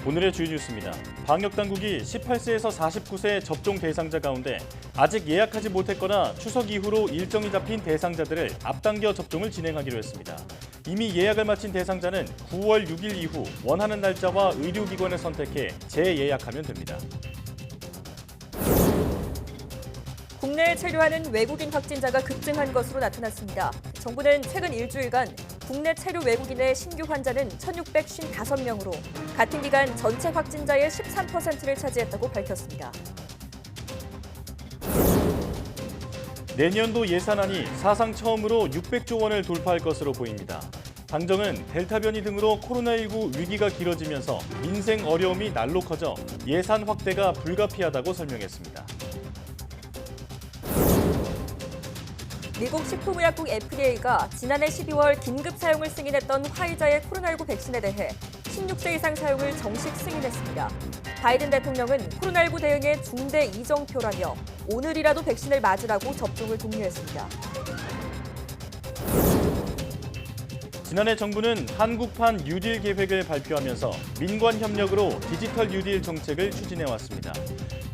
오늘의 주요 뉴스입니다. 방역당국이 18세에서 49세 접종 대상자 가운데 아직 예약하지 못했거나 추석 이후로 일정이 잡힌 대상자들을 앞당겨 접종을 진행하기로 했습니다. 이미 예약을 마친 대상자는 9월 6일 이후 원하는 날짜와 의료기관을 선택해 재예약하면 됩니다. 국내에 체류하는 외국인 확진자가 급증한 것으로 나타났습니다. 정부는 최근 일주일간 국내 체류 외국인의 신규 환자는 1,655명으로 같은 기간 전체 확진자의 13%를 차지했다고 밝혔습니다. 내년도 예산안이 사상 처음으로 600조 원을 돌파할 것으로 보입니다. 당정은 델타 변이 등으로 코로나19 위기가 길어지면서 민생 어려움이 날로 커져 예산 확대가 불가피하다고 설명했습니다. 미국 식품의약국 FDA가 지난해 12월 긴급 사용을 승인했던 화이자의 코로나19 백신에 대해 16세 이상 사용을 정식 승인했습니다. 바이든 대통령은 코로나19 대응의 중대 이정표라며 오늘이라도 백신을 맞으라고 접종을 독려했습니다. 지난해 정부는 한국판 뉴딜 계획을 발표하면서 민관 협력으로 디지털 뉴딜 정책을 추진해왔습니다.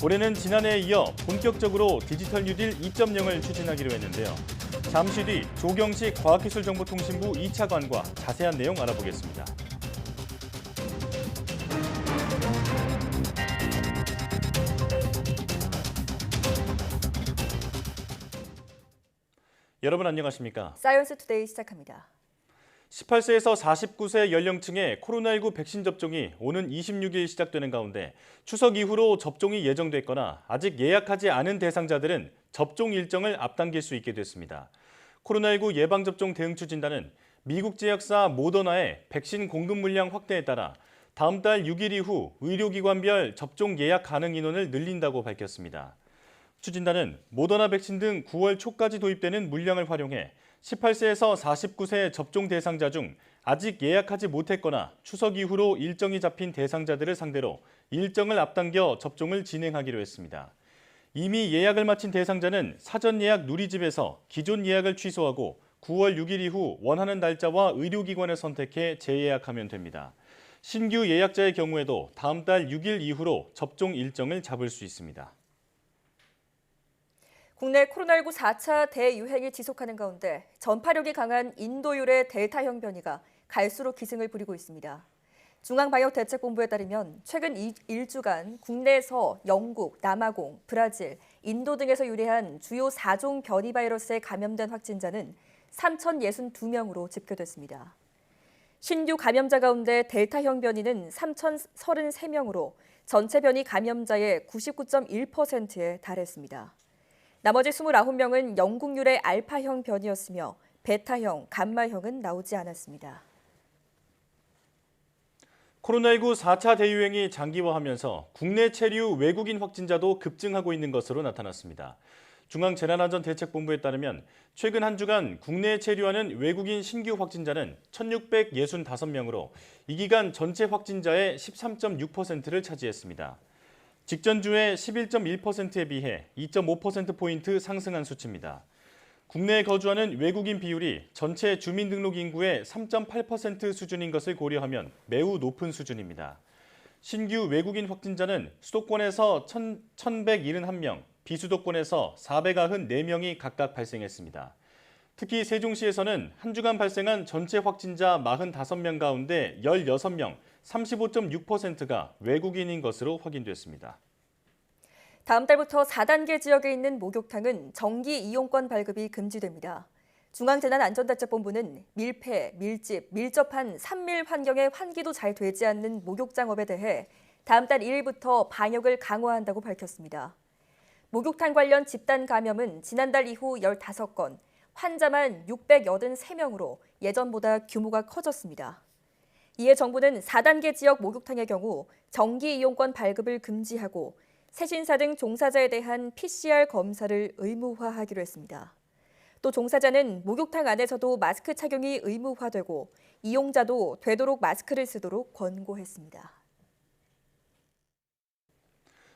올해는 지난해에 이어 본격적으로 디지털 뉴딜 2.0을 추진하기로 했는데요. 잠시 뒤 조경식 과학기술정보통신부 2차관과 자세한 내용 알아보겠습니다. 여러분 안녕하십니까? 사이언스 투데이 시작합니다. 18세에서 49세 연령층의 코로나19 백신 접종이 오는 26일 시작되는 가운데 추석 이후로 접종이 예정됐거나 아직 예약하지 않은 대상자들은 접종 일정을 앞당길 수 있게 됐습니다. 코로나19 예방접종 대응추진단은 미국 제약사 모더나의 백신 공급 물량 확대에 따라 다음 달 6일 이후 의료기관별 접종 예약 가능 인원을 늘린다고 밝혔습니다. 추진단은 모더나 백신 등 9월 초까지 도입되는 물량을 활용해 18세에서 49세 접종 대상자 중 아직 예약하지 못했거나 추석 이후로 일정이 잡힌 대상자들을 상대로 일정을 앞당겨 접종을 진행하기로 했습니다. 이미 예약을 마친 대상자는 사전 예약 누리집에서 기존 예약을 취소하고 9월 6일 이후 원하는 날짜와 의료기관을 선택해 재예약하면 됩니다. 신규 예약자의 경우에도 다음 달 6일 이후로 접종 일정을 잡을 수 있습니다. 국내 코로나19 4차 대유행이 지속하는 가운데 전파력이 강한 인도율의 델타형 변이가 갈수록 기승을 부리고 있습니다. 중앙방역대책본부에 따르면 최근 일주간 국내에서 영국, 남아공, 브라질, 인도 등에서 유래한 주요 4종 변이 바이러스에 감염된 확진자는 3,062명으로 집계됐습니다. 신규 감염자 가운데 델타형 변이는 3,033명으로 전체 변이 감염자의 99.1%에 달했습니다. 나머지 29명은 영국률의 알파형 변이였으며 베타형, 감마형은 나오지 않았습니다. 코로나19 4차 대유행이 장기화하면서 국내 체류 외국인 확진자도 급증하고 있는 것으로 나타났습니다. 중앙재난안전대책본부에 따르면 최근 한 주간 국내에 체류하는 외국인 신규 확진자는 1,665명으로 이 기간 전체 확진자의 13.6%를 차지했습니다. 직전 주의 11.1%에 비해 2.5%포인트 상승한 수치입니다. 국내에 거주하는 외국인 비율이 전체 주민등록 인구의 3.8% 수준인 것을 고려하면 매우 높은 수준입니다. 신규 외국인 확진자는 수도권에서 1,171명, 비수도권에서 494명이 각각 발생했습니다. 특히 세종시에서는 한 주간 발생한 전체 확진자 45명 가운데 16명, 35.6%가 외국인인 것으로 확인됐습니다. 다음 달부터 4단계 지역에 있는 목욕탕은 정기 이용권 발급이 금지됩니다. 중앙재난안전대책본부는 밀폐, 밀집, 밀접한 산밀 환경의 환기도 잘 되지 않는 목욕장업에 대해 다음 달 1일부터 방역을 강화한다고 밝혔습니다. 목욕탕 관련 집단 감염은 지난달 이후 15건, 환자만 683명으로 예전보다 규모가 커졌습니다. 이에 정부는 4단계 지역 목욕탕의 경우 정기 이용권 발급을 금지하고 세신사 등 종사자에 대한 PCR 검사를 의무화하기로 했습니다. 또 종사자는 목욕탕 안에서도 마스크 착용이 의무화되고 이용자도 되도록 마스크를 쓰도록 권고했습니다.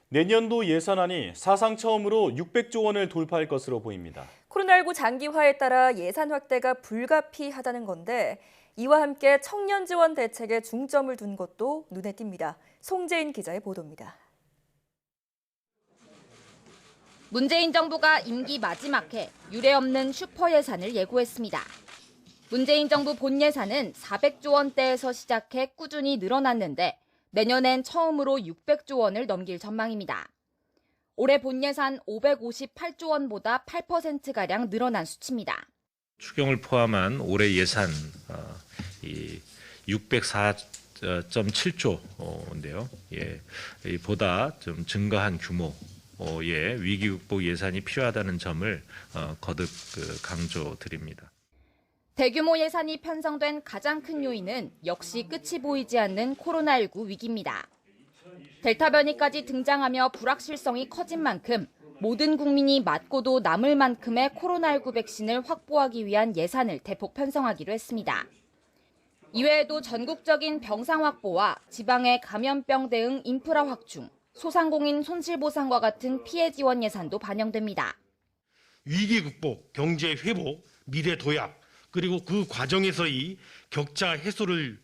내년도 예산안이 사상 처음으로 600조 원을 돌파할 것으로 보입니다. 코로나19 장기화에 따라 예산 확대가 불가피하다는 건데 이와 함께 청년 지원 대책에 중점을 둔 것도 눈에 띕니다. 송재인 기자의 보도입니다. 문재인 정부가 임기 마지막 해 유례없는 슈퍼 예산을 예고했습니다. 문재인 정부 본 예산은 400조 원대에서 시작해 꾸준히 늘어났는데 내년엔 처음으로 600조 원을 넘길 전망입니다. 올해 본 예산 558조 원보다 8%가량 늘어난 수치입니다. 추경을 포함한 올해 예산 604.7조인데요. 보다 좀 증가한 규모의 위기 극복 예산이 필요하다는 점을 거듭 강조드립니다. 대규모 예산이 편성된 가장 큰 요인은 역시 끝이 보이지 않는 코로나19 위기입니다. 델타 변이까지 등장하며 불확실성이 커진 만큼 모든 국민이 맞고도 남을 만큼의 코로나19 백신을 확보하기 위한 예산을 대폭 편성하기로 했습니다. 이외에도 전국적인 병상 확보와 지방의 감염병 대응 인프라 확충, 소상공인 손실보상과 같은 피해 지원 예산도 반영됩니다. 위기 극복, 경제 회복, 미래 도약, 그리고 그 과정에서의 격차 해소를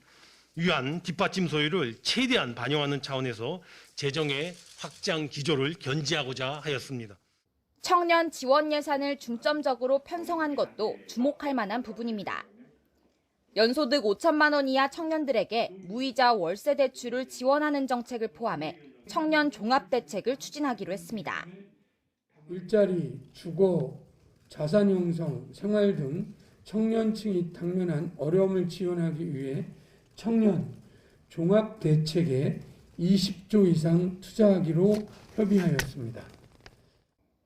위한 뒷받침 소요를 최대한 반영하는 차원에서 재정의 확장 기조를 견지하고자 하였습니다. 청년 지원 예산을 중점적으로 편성한 것도 주목할 만한 부분입니다. 연소득 5천만 원 이하 청년들에게 무이자 월세 대출을 지원하는 정책을 포함해 청년 종합 대책을 추진하기로 했습니다. 일자리, 주거, 자산 형성, 생활 등 청년층이 당면한 어려움을 지원하기 위해 청년 종합 대책에 20조 이상 투자하기로 협의하였습니다.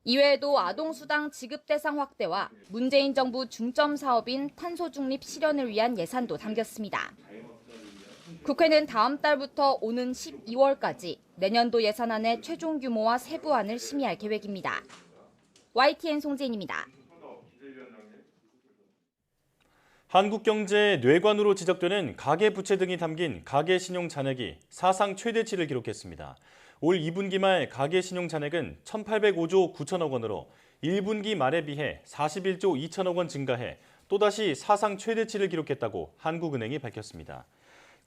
이외에도 아동수당 지급 대상 확대와 문재인 정부 중점 사업인 탄소 중립 실현을 위한 예산도 담겼습니다. 국회는 다음 달부터 오는 12월까지 내년도 예산안의 최종 규모와 세부안을 심의할 계획입니다. YTN 송재인입니다. 한국경제의 뇌관으로 지적되는 가계부채 등이 담긴 가계신용 잔액이 사상 최대치를 기록했습니다. 올 2분기 말 가계신용 잔액은 1,805조 9천억 원으로 1분기 말에 비해 41조 2천억 원 증가해 또다시 사상 최대치를 기록했다고 한국은행이 밝혔습니다.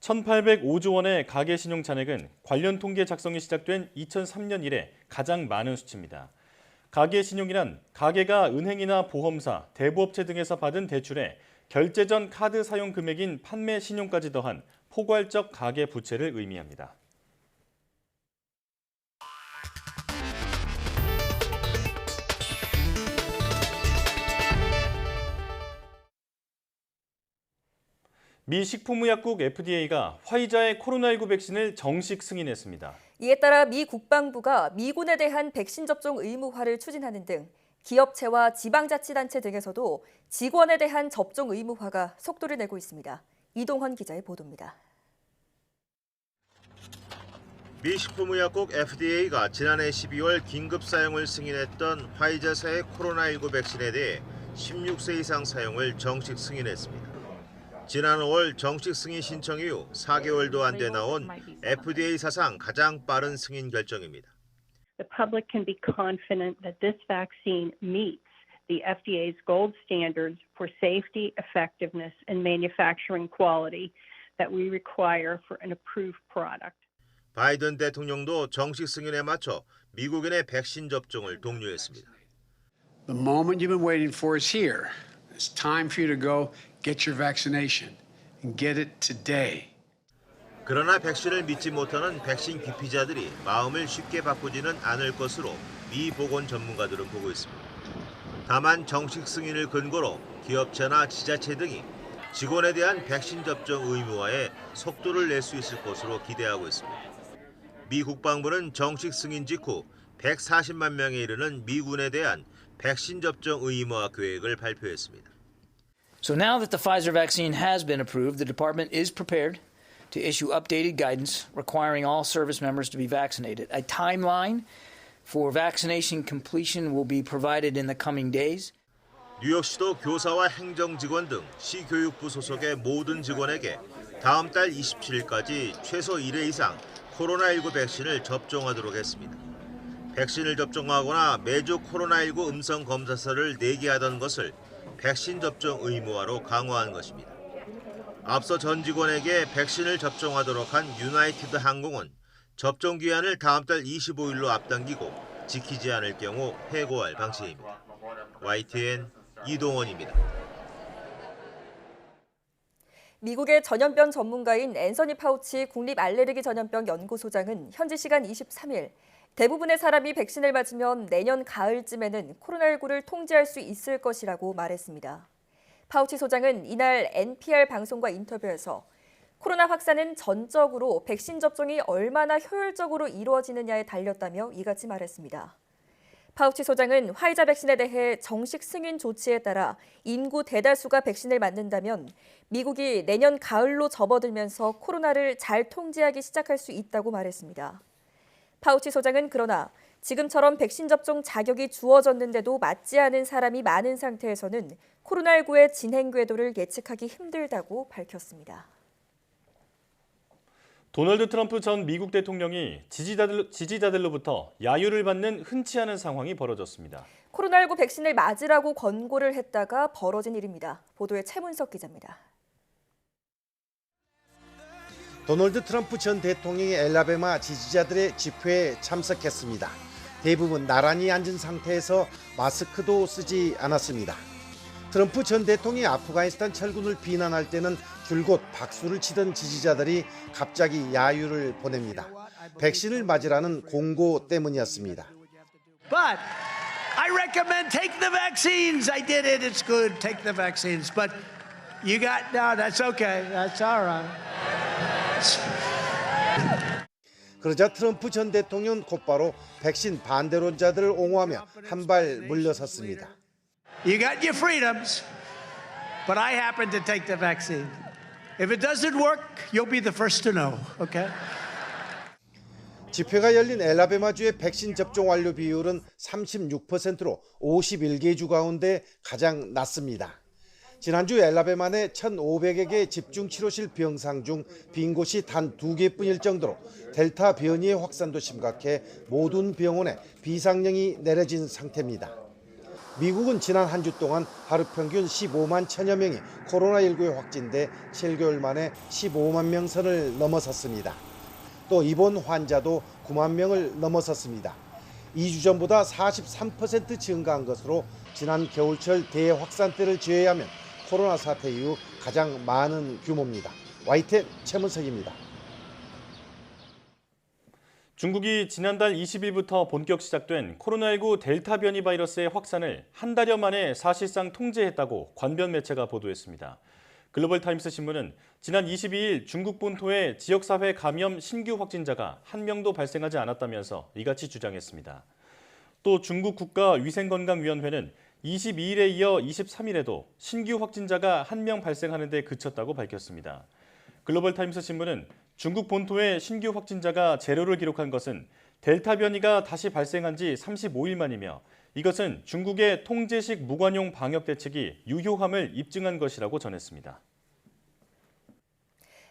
1,805조 원의 가계신용 잔액은 관련 통계 작성이 시작된 2003년 이래 가장 많은 수치입니다. 가계신용이란 가계가 은행이나 보험사, 대부업체 등에서 받은 대출에 결제 전 카드 사용 금액인 판매 신용까지 더한 포괄적 가계 부채를 의미합니다. 미 식품의약국 FDA가 화이자의 코로나19 백신을 정식 승인했습니다. 이에 따라 미 국방부가 미군에 대한 백신 접종 의무화를 추진하는 등 기업체와 지방자치단체 등에서도 직원에 대한 접종 의무화가 속도를 내고 있습니다. 이동헌 기자의 보도입니다. 미 식품의약국 FDA가 지난해 12월 긴급 사용을 승인했던 화이자사의 코로나19 백신에 대해 16세 이상 사용을 정식 승인했습니다. 지난 5월 정식 승인 신청 이후 4개월도 안 돼 나온 FDA 사상 가장 빠른 승인 결정입니다. The public can be confident that this vaccine meets the FDA's gold standards for safety, effectiveness, and manufacturing quality that we require for an approved product. 바이든 대통령도 정식 승인에 맞춰 미국인의 백신 접종을 독려했습니다. The moment you've been waiting for is here. It's time for you to go get your vaccination and get it today. 그러나 백신을 믿지 못하는 백신 기피자들이 마음을 쉽게 바꾸지는 않을 것으로 미 보건 전문가들은 보고 있습니다. 다만 정식 승인을 근거로 기업체나 지자체 등이 직원에 대한 백신 접종 의무화에 속도를 낼 수 있을 것으로 기대하고 있습니다. 미 국방부는 정식 승인 직후 140만 명에 이르는 미군에 대한 백신 접종 의무화 계획을 발표했습니다. So now that the Pfizer vaccine has been approved, the department is prepared to issue updated guidance requiring all service members to be vaccinated. A timeline for vaccination completion will be provided in the coming days. 뉴욕시도 교사와 행정직원 등 시교육부 소속의 모든 직원에게 다음 달 27일까지 최소 1회 이상 코로나19 백신을 접종하도록 했습니다. 백신을 접종하거나 매주 코로나19 음성 검사서를 내기하던 것을 백신 접종 의무화로 강화한 것입니다. 앞서 전 직원에게 백신을 접종하도록 한 유나이티드 항공은 접종 기한을 다음 달 25일로 앞당기고 지키지 않을 경우 해고할 방침입니다. YTN 이동원입니다. 미국의 전염병 전문가인 앤서니 파우치 국립알레르기 전염병연구소장은 현지 시간 23일 대부분의 사람이 백신을 맞으면 내년 가을쯤에는 코로나19를 통제할 수 있을 것이라고 말했습니다. 파우치 소장은 이날 NPR 방송과 인터뷰에서 코로나 확산은 전적으로 백신 접종이 얼마나 효율적으로 이루어지느냐에 달렸다며 이같이 말했습니다. 파우치 소장은 화이자 백신에 대해 정식 승인 조치에 따라 인구 대다수가 백신을 맞는다면 미국이 내년 가을로 접어들면서 코로나를 잘 통제하기 시작할 수 있다고 말했습니다. 파우치 소장은 그러나 지금처럼 백신 접종 자격이 주어졌는데도 맞지 않은 사람이 많은 상태에서는 코로나19의 진행 궤도를 예측하기 힘들다고 밝혔습니다. 도널드 트럼프 전 미국 대통령이 지지자들로부터 야유를 받는 흔치 않은 상황이 벌어졌습니다. 코로나19 백신을 맞으라고 권고를 했다가 벌어진 일입니다. 보도에 최문석 기자입니다. 도널드 트럼프 전 대통령이 엘라베마 지지자들의 집회에 참석했습니다. 대부분 나란히 앉은 상태에서 마스크도 쓰지 않았습니다. 트럼프 전 대통령이 아프가니스탄 철군을 비난할 때는 줄곧 박수를 치던 지지자들이 갑자기 야유를 보냅니다. 백신을 맞으라는 공고 때문이었습니다. But I recommend take the vaccines. I did it. It's good. Take the vaccines. But you got no. That's okay. That's all right. 그러자 트럼프 전 대통령은 곧바로 백신 반대론자들을 옹호하며 한 발 물러섰습니다. You got your freedoms, but I happen to take the vaccine. If it doesn't work, you'll be the first to know. Okay? 집회가 열린 엘라베마주의 백신 접종 완료 비율은 36%로 51개 주 가운데 가장 낮습니다. 지난주 엘라베마 내 1,500여 개 집중치료실 병상 중 빈 곳이 단 2개뿐일 정도로 델타 변이의 확산도 심각해 모든 병원에 비상령이 내려진 상태입니다. 미국은 지난 한 주 동안 하루 평균 15만 1천여 명이 코로나19에 확진돼 7개월 만에 15만 명 선을 넘어섰습니다. 또 입원 환자도 9만 명을 넘어섰습니다. 2주 전보다 43% 증가한 것으로 지난 겨울철 대확산 때를 제외하면 코로나 사태 이후 가장 많은 규모입니다. YTN 최문석입니다. 중국이 지난달 20일부터 본격 시작된 코로나19 델타 변이 바이러스의 확산을 한 달여 만에 사실상 통제했다고 관변 매체가 보도했습니다. 글로벌타임스 신문은 지난 22일 중국 본토의 지역사회 감염 신규 확진자가 한 명도 발생하지 않았다면서 이같이 주장했습니다. 또 중국 국가위생건강위원회는 22일에 이어 23일에도 신규 확진자가 한 명 발생하는 데 그쳤다고 밝혔습니다. 글로벌타임스 신문은 중국 본토의 신규 확진자가 제로를 기록한 것은 델타 변이가 다시 발생한 지 35일 만이며 이것은 중국의 통제식 무관용 방역 대책이 유효함을 입증한 것이라고 전했습니다.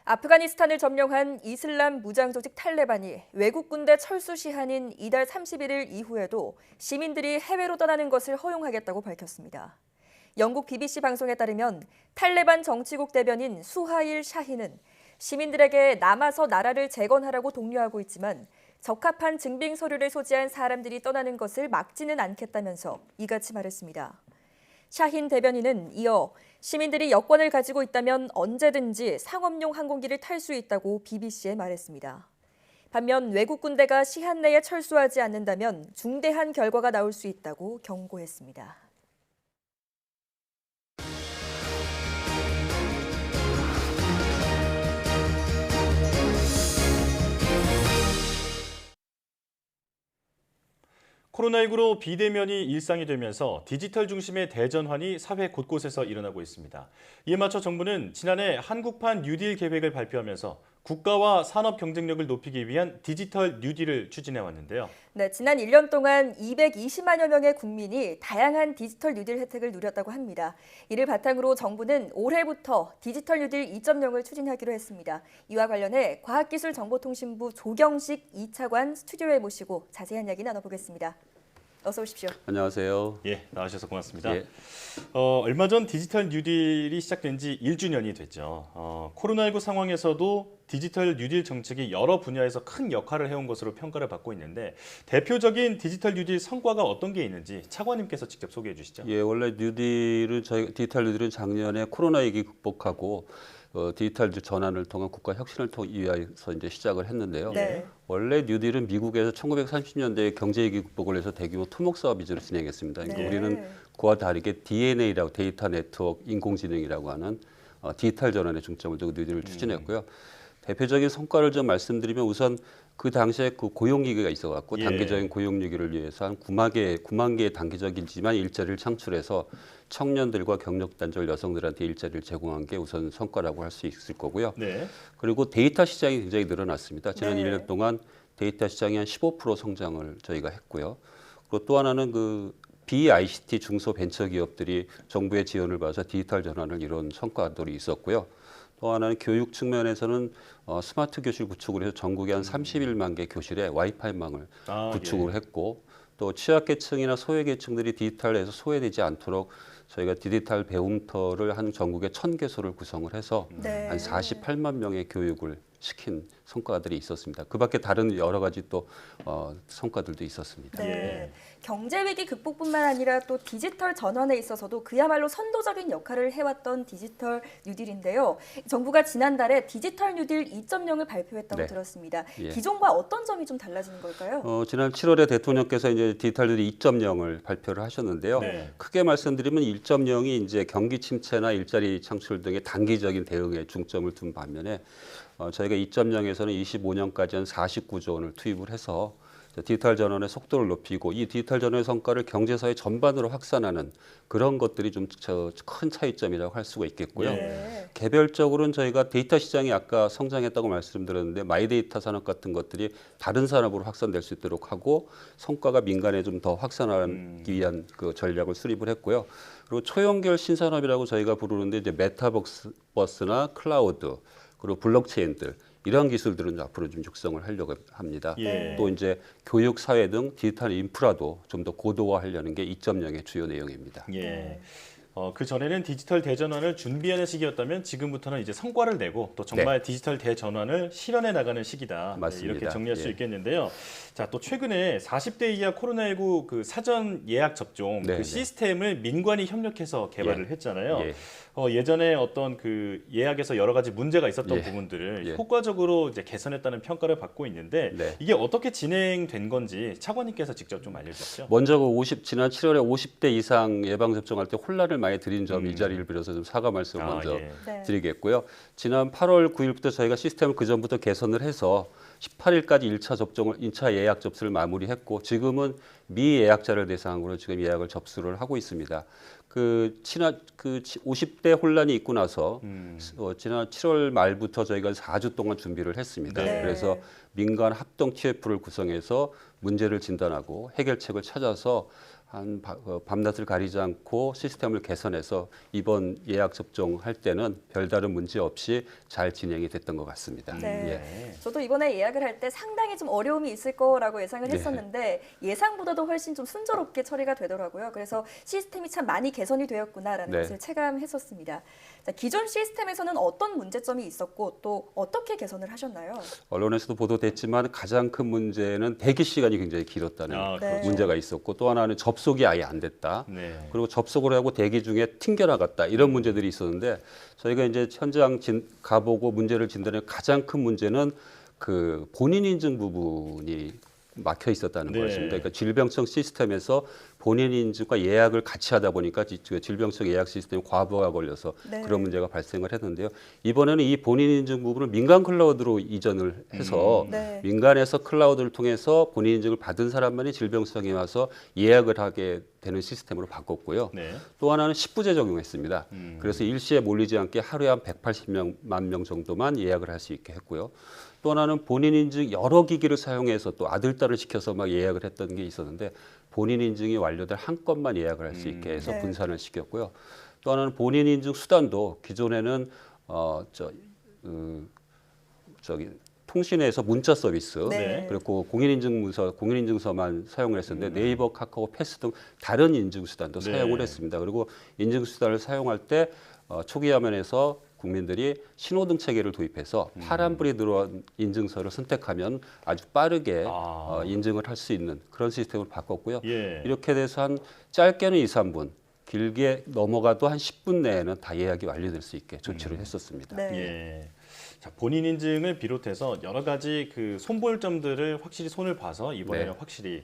아프가니스탄을 점령한 이슬람 무장조직 탈레반이 외국 군대 철수 시한인 이달 31일 이후에도 시민들이 해외로 떠나는 것을 허용하겠다고 밝혔습니다. 영국 BBC 방송에 따르면 탈레반 정치국 대변인 수하일 샤히는 시민들에게 남아서 나라를 재건하라고 독려하고 있지만 적합한 증빙 서류를 소지한 사람들이 떠나는 것을 막지는 않겠다면서 이같이 말했습니다. 샤힌 대변인은 이어 시민들이 여권을 가지고 있다면 언제든지 상업용 항공기를 탈 수 있다고 BBC에 말했습니다. 반면 외국 군대가 시한 내에 철수하지 않는다면 중대한 결과가 나올 수 있다고 경고했습니다. 코로나19로 비대면이 일상이 되면서 디지털 중심의 대전환이 사회 곳곳에서 일어나고 있습니다. 이에 맞춰 정부는 지난해 한국판 뉴딜 계획을 발표하면서 국가와 산업 경쟁력을 높이기 위한 디지털 뉴딜을 추진해 왔는데요. 네, 지난 1년 동안 220만여 명의 국민이 다양한 디지털 뉴딜 혜택을 누렸다고 합니다. 이를 바탕으로 정부는 올해부터 디지털 뉴딜 2.0을 추진하기로 했습니다. 이와 관련해 과학기술정보통신부 조경식 2차관 스튜디오에 모시고 자세한 이야기 나눠보겠습니다. 어서 오십시오. 안녕하세요. 예, 나와주셔서 고맙습니다. 예. 얼마 전 디지털 뉴딜이 시작된 지 1주년이 됐죠. 코로나19 상황에서도 디지털 뉴딜 정책이 여러 분야에서 큰 역할을 해온 것으로 평가를 받고 있는데 대표적인 디지털 뉴딜 성과가 어떤 게 있는지 차관님께서 직접 소개해 주시죠. 예, 원래 디지털 뉴딜은 작년에 코로나 위기 극복하고 디지털 전환을 통한 국가 혁신을 위해서 이제 시작을 했는데요. 네. 원래 뉴딜은 미국에서 1930년대에 경제위기 극복을 위해서 대규모 토목 사업 위주로 진행했습니다. 그러니까 네. 우리는 그와 다르게 DNA라고 데이터 네트워크 인공지능이라고 하는 디지털 전환에 중점을 두고 뉴딜을 추진했고요. 대표적인 성과를 좀 말씀드리면 우선 그 당시에 그 고용위기가 있어갖고 예. 단기적인 고용위기를 위해서 한 9만 개의 단기적이지만 일자리를 창출해서 청년들과 경력 단절 여성들한테 일자리를 제공한 게 우선 성과라고 할 수 있을 거고요. 네. 그리고 데이터 시장이 굉장히 늘어났습니다. 지난 네. 1년 동안 데이터 시장이 한 15% 성장을 저희가 했고요. 그리고 또 하나는 그 BICT 중소벤처기업들이 정부의 지원을 받아서 디지털 전환을 이룬 성과들이 있었고요. 또 하나는 교육 측면에서는 스마트 교실 구축을 해서 전국에 한 31만 개 교실에 와이파이망을 구축을 했고 또 취약계층이나 소외계층들이 디지털에서 소외되지 않도록 저희가 디지털 배움터를 한 전국에 1,000개소를 구성을 해서 네. 한 48만 명의 교육을 시킨 성과들이 있었습니다. 그 밖에 다른 여러 가지 또 성과들도 있었습니다. 네. 경제 위기 극복뿐만 아니라 또 디지털 전환에 있어서도 그야말로 선도적인 역할을 해왔던 디지털 뉴딜인데요. 정부가 지난달에 디지털 뉴딜 2.0을 발표했다고 네. 들었습니다. 예. 기존과 어떤 점이 좀 달라지는 걸까요? 지난 7월에 대통령께서 이제 디지털 뉴딜 2.0을 발표를 하셨는데요. 네. 크게 말씀드리면 1.0이 이제 경기 침체나 일자리 창출 등의 단기적인 대응에 중점을 둔 반면에 저희가 2.0에서는 25년까지 한 49조 원을 투입을 해서 디지털 전환의 속도를 높이고 이 디지털 전환의 성과를 경제사회 전반으로 확산하는 그런 것들이 좀 큰 차이점이라고 할 수가 있겠고요. 네. 개별적으로는 저희가 데이터 시장이 아까 성장했다고 말씀드렸는데 마이데이터 산업 같은 것들이 다른 산업으로 확산될 수 있도록 하고 성과가 민간에 좀 더 확산하기 위한 그 전략을 수립을 했고요. 그리고 초연결 신산업이라고 저희가 부르는데 이제 메타버스나 클라우드 그리고 블록체인들 이러한 기술들은 앞으로 좀 육성을 하려고 합니다. 예. 또 이제 교육, 사회 등 디지털 인프라도 좀 더 고도화하려는 게 2.0의 주요 내용입니다. 예. 그 전에는 디지털 대전환을 준비하는 시기였다면 지금부터는 이제 성과를 내고 또 정말 디지털 대전환을 실현해 나가는 시기다. 맞습니다. 이렇게 정리할 수 예. 있겠는데요. 자, 또 최근에 40대 이하 코로나19 그 사전 예약 접종 네, 그 네. 시스템을 민관이 협력해서 개발을 했잖아요. 예. 예전에 어떤 그 예약에서 여러 가지 문제가 있었던 예. 부분들을 예. 효과적으로 이제 개선했다는 평가를 받고 있는데 네. 이게 어떻게 진행된 건지 차관님께서 직접 좀 알려주시죠. 먼저 지난 7월에 50대 이상 예방 접종할 때 혼란을 많이 드린 점 이 자리를 빌어서 좀 사과 말씀을 먼저 예. 네. 드리겠고요. 지난 8월 9일부터 저희가 시스템을 그 전부터 개선을 해서 18일까지 1차 예약 접수를 마무리했고 지금은 미예약자를 대상으로 지금 예약을 접수를 하고 있습니다. 그 50대 혼란이 있고 나서 지난 7월 말부터 저희가 4주 동안 준비를 했습니다. 네. 그래서 민간 합동 TF를 구성해서 문제를 진단하고 해결책을 찾아서 밤낮을 가리지 않고 시스템을 개선해서 이번 예약 접종할 때는 별다른 문제 없이 잘 진행이 됐던 것 같습니다. 네. 예. 저도 이번에 예약을 할 때 상당히 좀 어려움이 있을 거라고 예상을 네. 했었는데 예상보다도 훨씬 좀 순조롭게 처리가 되더라고요. 그래서 시스템이 참 많이 개선이 되었구나라는 네. 것을 체감했었습니다. 자, 기존 시스템에서는 어떤 문제점이 있었고 또 어떻게 개선을 하셨나요? 언론에서도 보도됐지만 가장 큰 문제는 대기 시간이 굉장히 길었다는 네. 문제가 있었고 또 하나는 접속이 아예 안 됐다. 네. 그리고 접속을 하고 대기 중에 튕겨나갔다. 이런 문제들이 있었는데 저희가 이제 현장 가보고 문제를 진단해 가장 큰 문제는 그 본인 인증 부분이 막혀 있었다는 네. 것입니다. 그러니까 질병청 시스템에서 본인 인증과 예약을 같이 하다 보니까 질병청 예약 시스템 과부하가 걸려서 네. 그런 문제가 발생을 했는데요. 이번에는 이 본인 인증 부분을 민간 클라우드로 이전을 해서 네. 민간에서 클라우드를 통해서 본인 인증을 받은 사람만이 질병청에 와서 예약을 하게 되는 시스템으로 바꿨고요. 네. 또 하나는 10부제 적용했습니다. 그래서 일시에 몰리지 않게 하루에 한 180만 명 정도만 예약을 할 수 있게 했고요. 또 하나는 본인 인증 여러 기기를 사용해서 또 아들, 딸을 시켜서 막 예약을 했던 게 있었는데 본인 인증이 완료될 한 건만 예약을 할 수 있게 해서 네. 분산을 시켰고요. 또 하나는 본인 인증 수단도 기존에는 통신회에서 문자 서비스 네. 그리고 공인인증서만 사용을 했었는데 네이버, 카카오, 패스 등 다른 인증 수단도 네. 사용을 했습니다. 그리고 인증 수단을 사용할 때 초기 화면에서 국민들이 신호등 체계를 도입해서 파란불이 들어온 인증서를 선택하면 아주 빠르게 인증을 할 수 있는 그런 시스템을 바꿨고요. 예. 이렇게 돼서 한 짧게는 2, 3분, 길게 넘어가도 한 10분 내에는 다 예약이 완료될 수 있게 조치를 했었습니다. 네. 예. 자, 본인 인증을 비롯해서 여러 가지 그 손볼 점들을 확실히 손을 봐서 이번에는 네. 확실히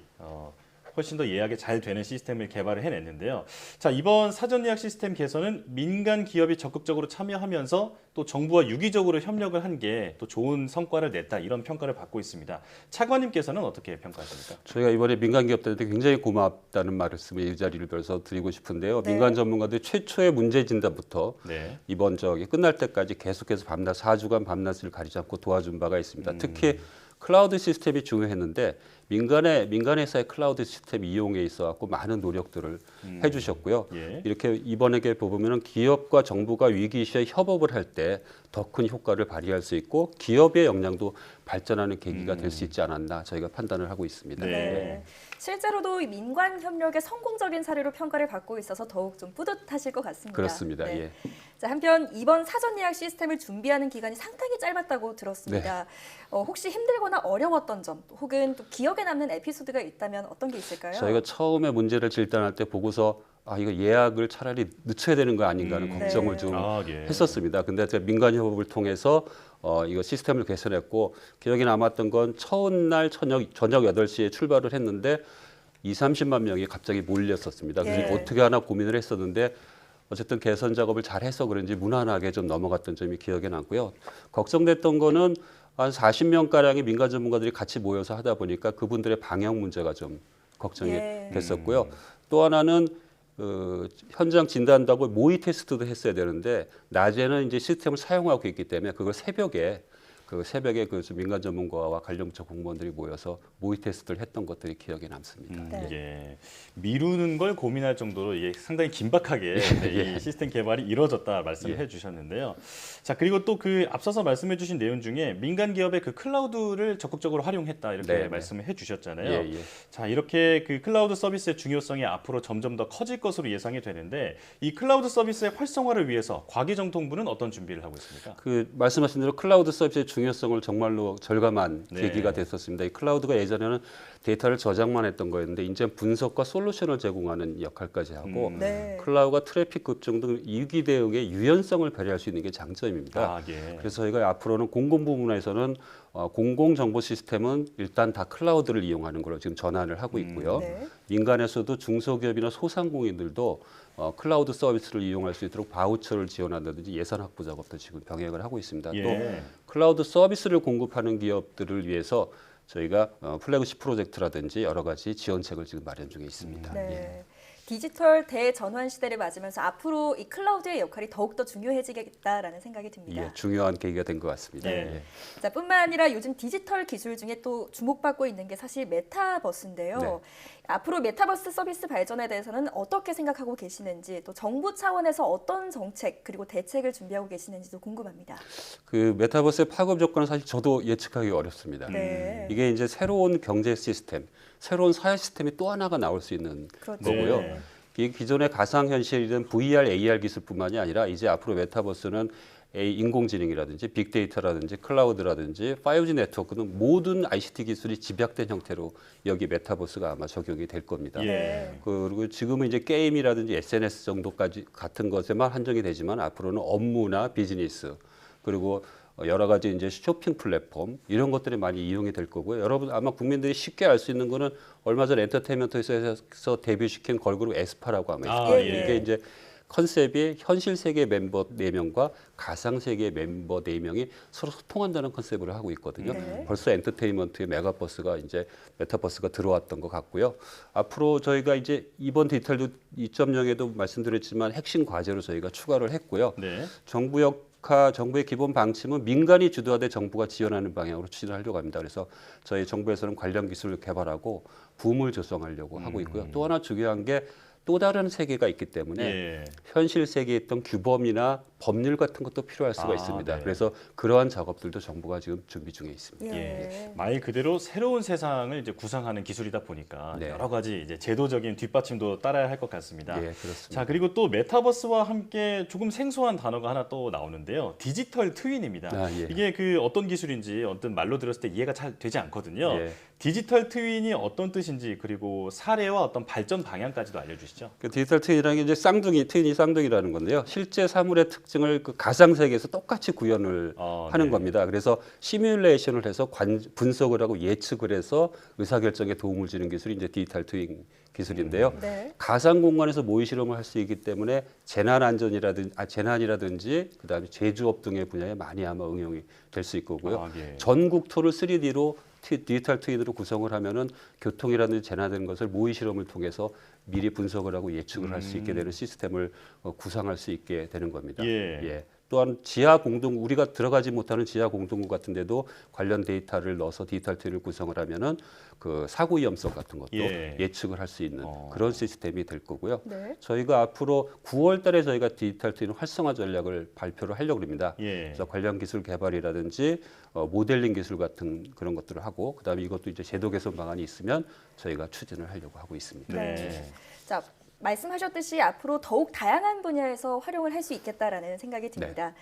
훨씬 더 예약이 잘 되는 시스템을 개발을 해냈는데요. 자, 이번 사전 예약 시스템 개선은 민간 기업이 적극적으로 참여하면서 또 정부와 유기적으로 협력을 한 게 또 좋은 성과를 냈다 이런 평가를 받고 있습니다. 차관님께서는 어떻게 평가하십니까? 저희가 이번에 민간 기업들한테 굉장히 고맙다는 말씀을 이 자리를 빌어서 드리고 싶은데요. 네. 민간 전문가들 최초의 문제 진단부터 네. 이번 끝날 때까지 계속해서 밤낮 4주간 밤낮을 가리지 않고 도와준 바가 있습니다. 특히 클라우드 시스템이 중요했는데 민간 회사의 클라우드 시스템 이용에 있어서 많은 노력들을 해주셨고요. 예. 이렇게 이번에 보면은 기업과 정부가 위기 시에 협업을 할 때 더 큰 효과를 발휘할 수 있고 기업의 역량도 발전하는 계기가 될 수 있지 않았나 저희가 판단을 하고 있습니다. 네. 네. 실제로도 이 민관 협력의 성공적인 사례로 평가를 받고 있어서 더욱 좀 뿌듯하실 것 같습니다. 그렇습니다. 네. 예. 자, 한편 이번 사전 예약 시스템을 준비하는 기간이 상당히 짧았다고 들었습니다. 네. 혹시 힘들거나 어려웠던 점 혹은 또 기억에 남는 에피소드가 있다면 어떤 게 있을까요? 저희가 처음에 문제를 진단할 때 보고서 이거 예약을 차라리 늦춰야 되는 거 아닌가 하는 걱정을 네. 좀 예. 했었습니다. 근데 제가 민간 협업을 통해서 이거 시스템을 개선했고 기억에 남았던 건 첫날 저녁 8시에 출발을 했는데 30만 명이 갑자기 몰렸었습니다. 그래서 예. 어떻게 하나 고민을 했었는데 어쨌든 개선 작업을 잘해서 그런지 무난하게 좀 넘어갔던 점이 기억에 남고요. 걱정됐던 거는 한 40명가량의 민간 전문가들이 같이 모여서 하다 보니까 그분들의 방역 문제가 좀 걱정이 예. 됐었고요. 또 하나는 현장 진단도 모의 테스트도 했어야 되는데 낮에는 이제 시스템을 사용하고 있기 때문에 그걸 새벽에 민간 전문가와 관련부처 공무원들이 모여서 모의 테스트를 했던 것들이 기억에 남습니다. 네. 예. 미루는 걸 고민할 정도로 이게 상당히 긴박하게 이 시스템 개발이 이루어졌다 말씀해 주셨는데요. 자, 그리고 또 앞서서 말씀해 주신 내용 중에 민간 기업의 그 클라우드를 적극적으로 활용했다 이렇게 네, 말씀을 해 주셨잖아요. 예, 예. 자, 이렇게 그 클라우드 서비스의 중요성이 앞으로 점점 더 커질 것으로 예상이 되는데 이 클라우드 서비스의 활성화를 위해서 과기정통부는 어떤 준비를 하고 있습니까? 말씀하신 대로 클라우드 서비스의 중요성을 정말로 절감한 네. 계기가 됐었습니다. 이 클라우드가 예전에는 데이터를 저장만 했던 거였는데 이제 분석과 솔루션을 제공하는 역할까지 하고 네. 클라우드가 트래픽 급증 등 위기 대응의 유연성을 발휘할 수 있는 게 장점입니다. 예. 그래서 저희가 앞으로는 공공 부문에서는 공공 정보 시스템은 일단 다 클라우드를 이용하는 걸로 지금 전환을 하고 있고요. 네. 민간에서도 중소기업이나 소상공인들도 클라우드 서비스를 이용할 수 있도록 바우처를 지원한다든지 예산 확보 작업도 지금 병행을 하고 있습니다. 예. 또 클라우드 서비스를 공급하는 기업들을 위해서 저희가 플래그십 프로젝트라든지 여러 가지 지원책을 지금 마련 중에 있습니다. 네. 예. 디지털 대전환 시대를 맞으면서 앞으로 이 클라우드의 역할이 더욱더 중요해지겠다라는 생각이 듭니다. 예, 중요한 계기가 된 것 같습니다. 네. 예. 자, 뿐만 아니라 요즘 디지털 기술 중에 또 주목받고 있는 게 사실 메타버스인데요. 네. 앞으로 메타버스 서비스 발전에 대해서는 어떻게 생각하고 계시는지 또 정부 차원에서 어떤 정책 그리고 대책을 준비하고 계시는지도 궁금합니다. 그 메타버스의 파급 조건은 사실 저도 예측하기 어렵습니다. 네. 이게 이제 새로운 경제 시스템, 새로운 사회 시스템이 또 하나가 나올 수 있는 그렇죠. 거고요. 네. 이 기존의 가상현실이든 VR, AR 기술뿐만이 아니라 이제 앞으로 메타버스는 인공지능이라든지 빅데이터라든지 클라우드라든지 5G 네트워크 등 모든 ICT 기술이 집약된 형태로 여기 메타버스가 아마 적용이 될 겁니다. 예. 그리고 지금은 이제 게임이라든지 SNS 정도까지 같은 것에만 한정이 되지만 앞으로는 업무나 비즈니스 그리고 여러 가지 이제 쇼핑 플랫폼 이런 것들이 많이 이용이 될 거고요. 여러분 아마 국민들이 쉽게 알 수 있는 거는 얼마 전 엔터테인먼트에서 데뷔시킨 걸그룹 에스파라고 하면 있습니다. 이게 이제 컨셉이 현실 세계 멤버 4명과 가상 세계 멤버 4명이 서로 소통한다는 컨셉으로 하고 있거든요. 벌써 엔터테인먼트의 메타버스가 들어왔던 것 같고요. 앞으로 저희가 이제 이번 디지털 2.0에도 말씀드렸지만 핵심 과제로 저희가 추가를 했고요. 정부의 기본 방침은 민간이 주도하되 정부가 지원하는 방향으로 추진하려고 합니다. 그래서 저희 정부에서는 관련 기술을 개발하고 붐을 조성하려고 하고 있고요. 또 하나 중요한 게 또 다른 세계가 있기 때문에 현실 세계에 있던 규범이나 법률 같은 것도 필요할 수가 있습니다. 그래서 그러한 작업들도 정부가 지금 준비 중에 있습니다. 말 그대로 새로운 세상을 이제 구상하는 기술이다 보니까 여러 가지 이제 제도적인 뒷받침도 따라야 할 것 같습니다. 그렇습니다. 자, 그리고 또 메타버스와 함께 조금 생소한 단어가 하나 또 나오는데요. 디지털 트윈입니다. 이게 그 어떤 기술인지 어떤 말로 들었을 때 이해가 잘 되지 않거든요. 디지털 트윈이 어떤 뜻인지 그리고 사례와 어떤 발전 방향까지도 알려주시죠. 그 디지털 트윈이라는 게 이제 트윈이 쌍둥이라는 건데요. 실제 사물의 특징을 그 가상 세계에서 똑같이 구현을 하는 겁니다. 그래서 시뮬레이션을 해서 분석을 하고 예측을 해서 의사결정에 도움을 주는 기술이 이제 디지털 트윈 기술인데요. 가상 공간에서 모의 실험을 할 수 있기 때문에 재난이라든지 그다음에 제조업 등의 분야에 많이 아마 응용이 될 수 있고요. 전국토를 3D로 디지털 트윈으로 구성을 하면은 교통이라든지 재난된 것을 모의 실험을 통해서 미리 분석을 하고 예측을 할 수 있게 되는 시스템을 구상할 수 있게 되는 겁니다. 또한 우리가 들어가지 못하는 지하 공동구 같은 데도 관련 데이터를 넣어서 디지털 트윈을 구성을 하면은 그 사고 위험성 같은 것도 예측을 할 수 있는 그런 시스템이 될 거고요. 저희가 앞으로 9월 달에 저희가 디지털 트윈 활성화 전략을 발표를 하려고 합니다. 그래서 관련 기술 개발이라든지 모델링 기술 같은 그런 것들을 하고 그다음에 이것도 이제 제도 개선 방안이 있으면 저희가 추진을 하려고 하고 있습니다. 자, 말씀하셨듯이 앞으로 더욱 다양한 분야에서 활용을 할 수 있겠다라는 생각이 듭니다.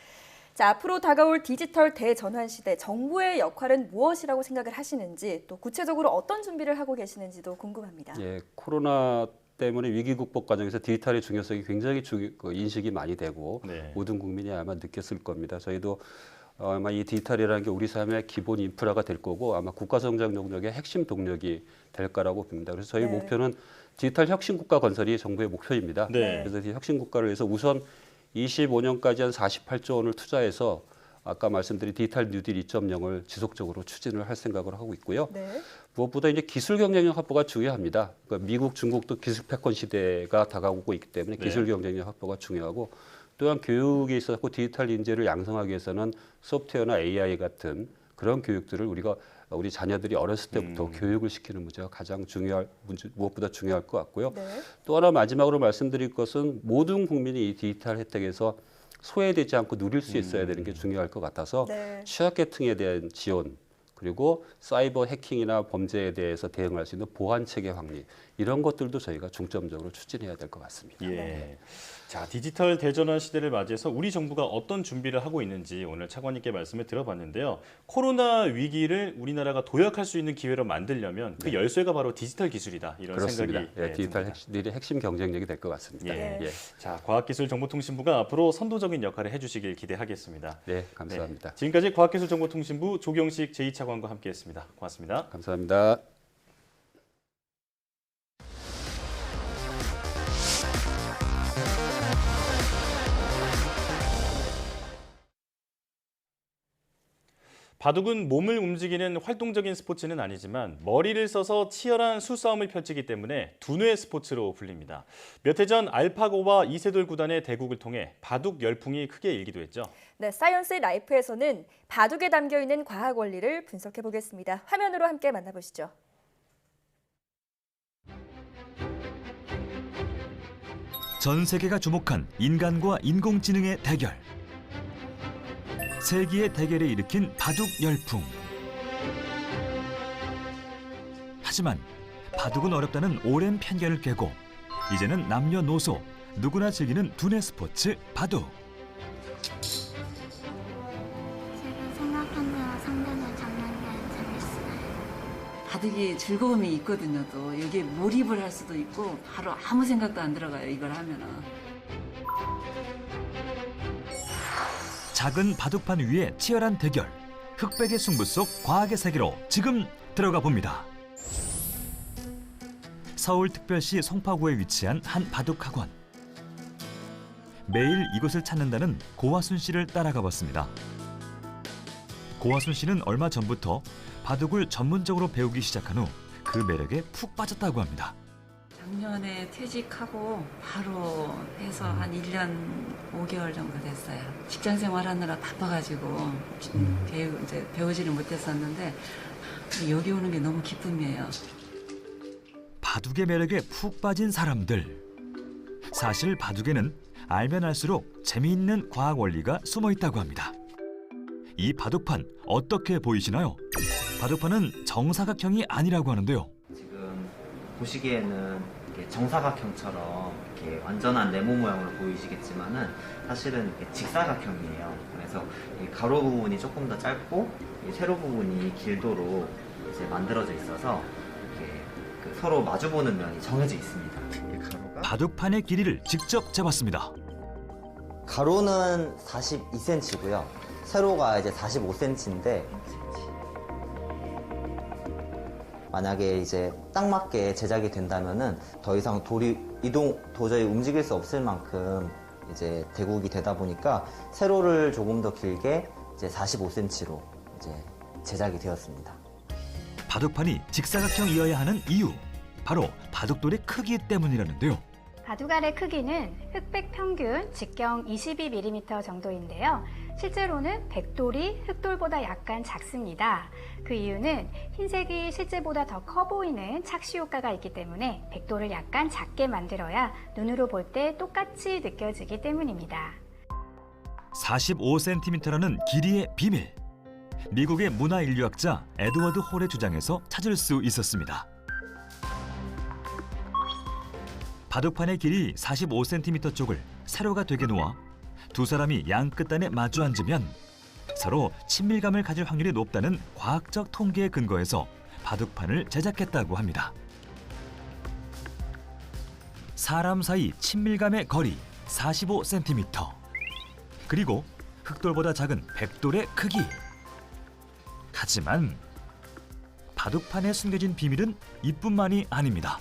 자, 앞으로 다가올 디지털 대전환 시대 정부의 역할은 무엇이라고 생각을 하시는지 또 구체적으로 어떤 준비를 하고 계시는지도 궁금합니다. 코로나 때문에 위기 극복 과정에서 디지털의 중요성이 굉장히 인식이 많이 되고 모든 국민이 아마 느꼈을 겁니다. 저희도 아마 이 디지털이라는 게 우리 삶의 기본 인프라가 될 거고 아마 국가 성장 동력의 핵심 동력이 될 거라고 봅니다. 그래서 저희 목표는 디지털 혁신 국가 건설이 정부의 목표입니다. 그래서 이 혁신 국가를 위해서 우선 25년까지 한 48조 원을 투자해서 아까 말씀드린 디지털 뉴딜 2.0을 지속적으로 추진을 할 생각을 하고 있고요. 무엇보다 이제 기술 경쟁력 확보가 중요합니다. 그러니까 미국, 중국도 기술 패권 시대가 다가오고 있기 때문에 기술 경쟁력 확보가 중요하고 또한 교육에 있어서 디지털 인재를 양성하기 위해서는 소프트웨어나 AI 같은 그런 교육들을 우리 자녀들이 어렸을 때부터 교육을 시키는 문제가 가장 무엇보다 중요할 것 같고요. 또 하나 마지막으로 말씀드릴 것은 모든 국민이 이 디지털 혜택에서 소외되지 않고 누릴 수 있어야 되는 게 중요할 것 같아서 취약계층에 대한 지원 그리고 사이버 해킹이나 범죄에 대해서 대응할 수 있는 보안 체계 확립 이런 것들도 저희가 중점적으로 추진해야 될 것 같습니다. 자, 디지털 대전환 시대를 맞이해서 우리 정부가 어떤 준비를 하고 있는지 오늘 차관님께 말씀을 들어봤는데요. 코로나 위기를 우리나라가 도약할 수 있는 기회로 만들려면 그 열쇠가 바로 디지털 기술이다. 이런 그렇습니다. 생각이 디지털 딜이 핵심 경쟁력이 될 것 같습니다. 자, 과학기술정보통신부가 앞으로 선도적인 역할을 해주시길 기대하겠습니다. 감사합니다. 지금까지 과학기술정보통신부 조경식 제2차관과 함께했습니다. 고맙습니다. 감사합니다. 바둑은 몸을 움직이는 활동적인 스포츠는 아니지만 머리를 써서 치열한 수싸움을 펼치기 때문에 두뇌 스포츠로 불립니다. 몇 해 전 알파고와 이세돌 구단의 대국을 통해 바둑 열풍이 크게 일기도 했죠. 사이언스 라이프에서는 바둑에 담겨있는 과학 원리를 분석해 보겠습니다. 화면으로 함께 만나보시죠. 전 세계가 주목한 인간과 인공지능의 대결. 세기의 대결에 일으킨 바둑 열풍. 하지만 바둑은 어렵다는 오랜 편견을 깨고 이제는 남녀노소 누구나 즐기는 두뇌 스포츠 바둑. 제가 생각한 대로 상대를 잡는 게 재밌어요. 바둑이 즐거움이 있거든요. 또 여기에 몰입을 할 수도 있고 바로 아무 생각도 안 들어가요. 이걸 하면은. 작은 바둑판 위에 치열한 대결. 흑백의 승부 속 과학의 세계로 지금 들어가 봅니다. 서울특별시 송파구에 위치한 한 바둑학원. 매일 이곳을 찾는다는 고화순 씨를 따라가 봤습니다. 고화순 씨는 얼마 전부터 바둑을 전문적으로 배우기 시작한 후 그 매력에 푹 빠졌다고 합니다. 작년에 퇴직하고 바로 해서 한 1년 5개월 정도 됐어요. 직장 생활하느라 바빠가지고 배우지는 못했었는데 여기 오는 게 너무 기쁨이에요. 바둑의 매력에 푹 빠진 사람들. 사실 바둑에는 알면 알수록 재미있는 과학 원리가 숨어 있다고 합니다. 이 바둑판 어떻게 보이시나요? 바둑판은 정사각형이 아니라고 하는데요. 지금 보시기에는 이렇게 정사각형처럼 이렇게 완전한 네모 모양으로 보이시겠지만은 사실은 이렇게 직사각형이에요. 그래서 이 가로 부분이 조금 더 짧고 이 세로 부분이 길도록 이제 만들어져 있어서 이렇게 서로 마주보는 면이 정해져 있습니다. 이 가로가 바둑판의 길이를 직접 재봤습니다. 가로는 42cm고요. 세로가 이제 45cm인데 만약에 이제 딱 맞게 제작이 된다면은 더 이상 돌이 도저히 움직일 수 없을 만큼 이제 대국이 되다 보니까 세로를 조금 더 길게 이제 45cm로 이제 제작이 되었습니다. 바둑판이 직사각형이어야 하는 이유, 바로 바둑돌의 크기 때문이라는데요. 바둑알의 크기는 흑백 평균 직경 22mm 정도인데요. 실제로는 백돌이 흑돌보다 약간 작습니다. 그 이유는 흰색이 실제보다 더 커 보이는 착시 효과가 있기 때문에 백돌을 약간 작게 만들어야 눈으로 볼 때 똑같이 느껴지기 때문입니다. 45cm라는 길이의 비밀. 미국의 문화인류학자 에드워드 홀의 주장에서 찾을 수 있었습니다. 바둑판의 길이 45cm 쪽을 세로가 되게 놓아 두 사람이 양 끝단에 마주 앉으면 서로 친밀감을 가질 확률이 높다는 과학적 통계에 근거해서 바둑판을 제작했다고 합니다. 사람 사이 친밀감의 거리 45cm. 그리고 흑돌보다 작은 백돌의 크기. 하지만 바둑판에 숨겨진 비밀은 이뿐만이 아닙니다.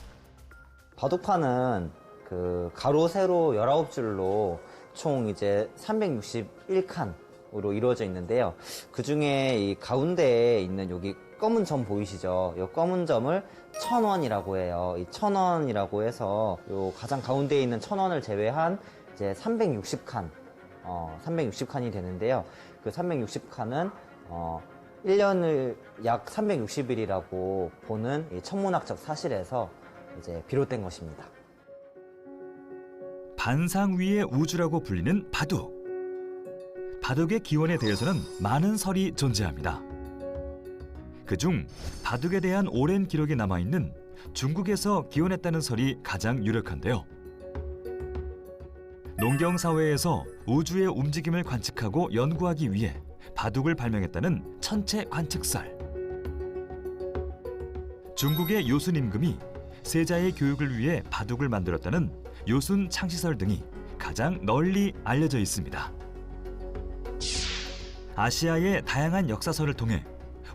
바둑판은 그 가로 세로 19줄로 총 이제 361칸으로 이루어져 있는데요. 그 중에 이 가운데에 있는 여기 검은 점 보이시죠? 이 검은 점을 1000원이라고 해요. 이 1000원이라고 해서 요 가장 가운데에 있는 1000원을 제외한 이제 360칸, 360칸이 되는데요. 그 360칸은 1년을 약 360일이라고 보는 이 천문학적 사실에서 이제 비롯된 것입니다. 반상 위의 우주라고 불리는 바둑. 바둑의 기원에 대해서는 많은 설이 존재합니다. 그중 바둑에 대한 오랜 기록이 남아있는 중국에서 기원했다는 설이 가장 유력한데요. 농경사회에서 우주의 움직임을 관측하고 연구하기 위해 바둑을 발명했다는 천체 관측설. 중국의 요순 임금이 세자의 교육을 위해 바둑을 만들었다는 요순 창시설 등이 가장 널리 알려져 있습니다. 아시아의 다양한 역사서를 통해